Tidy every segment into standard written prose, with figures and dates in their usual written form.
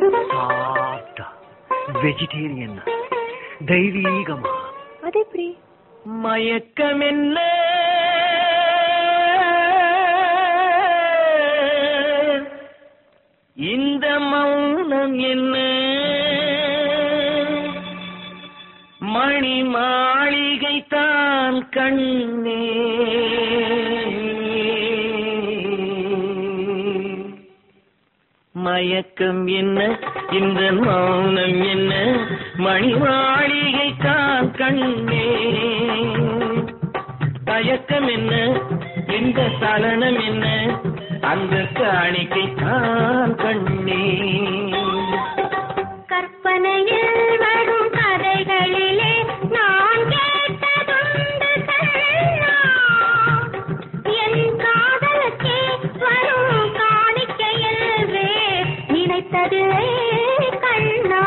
சாஃப்டா வெஜிடேரியன் தெய்வீகமா. அது எப்படி? மயக்கம் என்ன இந்த மௌனம் என்ன மணி மாளிகை தான் கண்ணே. மயக்கம் என்ன இந்த மௌனம் என்ன மணி மாளிகை தான் கண்ணே. தயக்கம் என்ன இந்த சலனம் என்ன அந்த காணிக்கை தான் கண்ணே. கற்பனையில் வரும் கதைகளிலே நான் கேட்டதுண்டு கண்ணா, என் காதலுக்கே வரும் காணிக்கையல்வே நினைத்தது கண்ணா.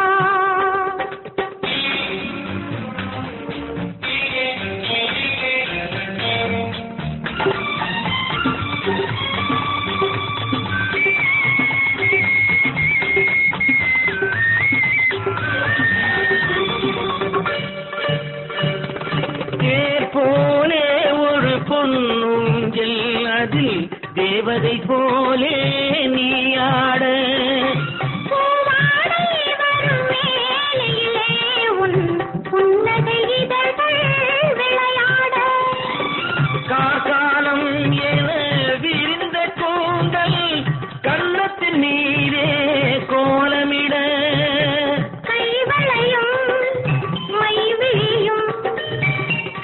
போலே ஒரு பொன்னூஞ்சல் அதில் தேவதை போலே நீயாட. காலம் என விரிந்த கூந்தல் கண்ணத்தின் நீரே கோலமிட. கைவளையும் மைவிழியும்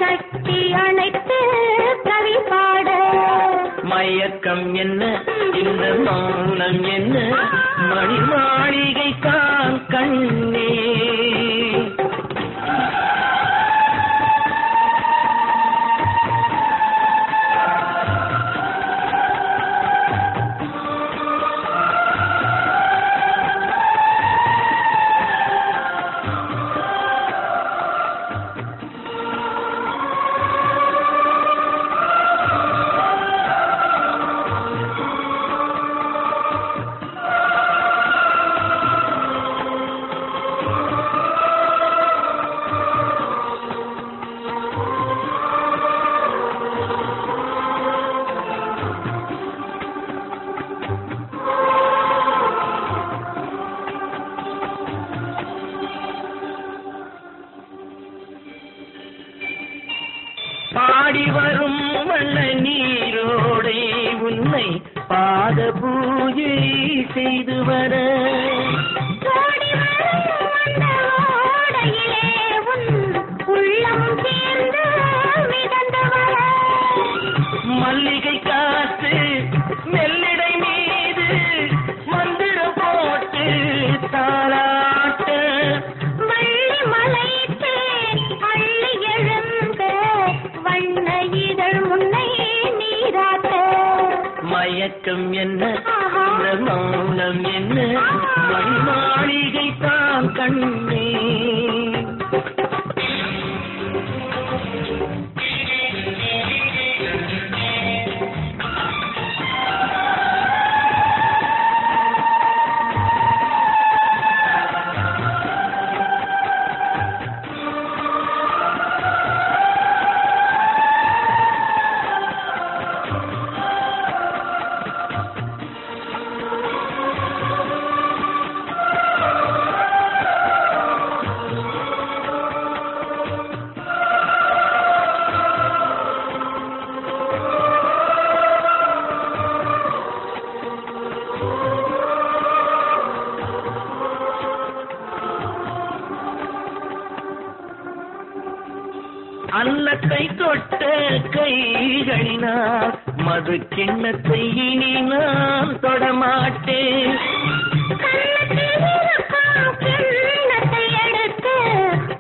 கட்டி அணைத்து கவி பாட. மயக்கம் என்ன இந்த மௌனம் என்ன மணி மாளிகை தான் கண்ணே. பாடி வரும் வண்ண நீரோடை உன்னை பாத பூஜை செய்து வர. மல்லிகை காத்து மெல்லிடை மீது மந்திரம் போட்டு தாளாட்ட. வள்ளி மலைத்து அள்ளி எழுந்த வண்ண இதழ் முன்னை நீராட்ட. மயக்கம் என்ன இந்த மௌனம் என்ன மணி மாளிகை தான் கண்ணே. அன்னத்தை தொட்ட கைகளினால் மது கிண்ணத்தை இனி நான் தொடமாட்டேன். கிண்ணத்தை எடுத்து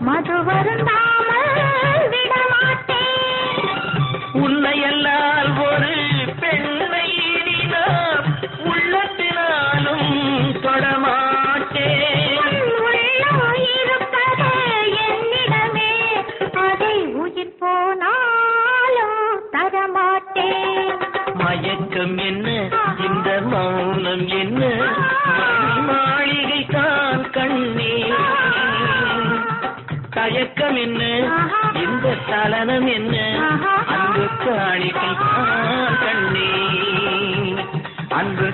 மது வருந்தாமல் விடமாட்டேன். உன்னையல்லால் ஒரு பெண்ணை இனி நான் உள்ளத்தினாலும் தொடமாட்டேன். மயக்கம் என்ன இந்த மௌனம் என்ன தயக்கம் என்ன இந்த சலனம் என்ன அன்பு காணிக்கை தான் கண்ணே அன்பு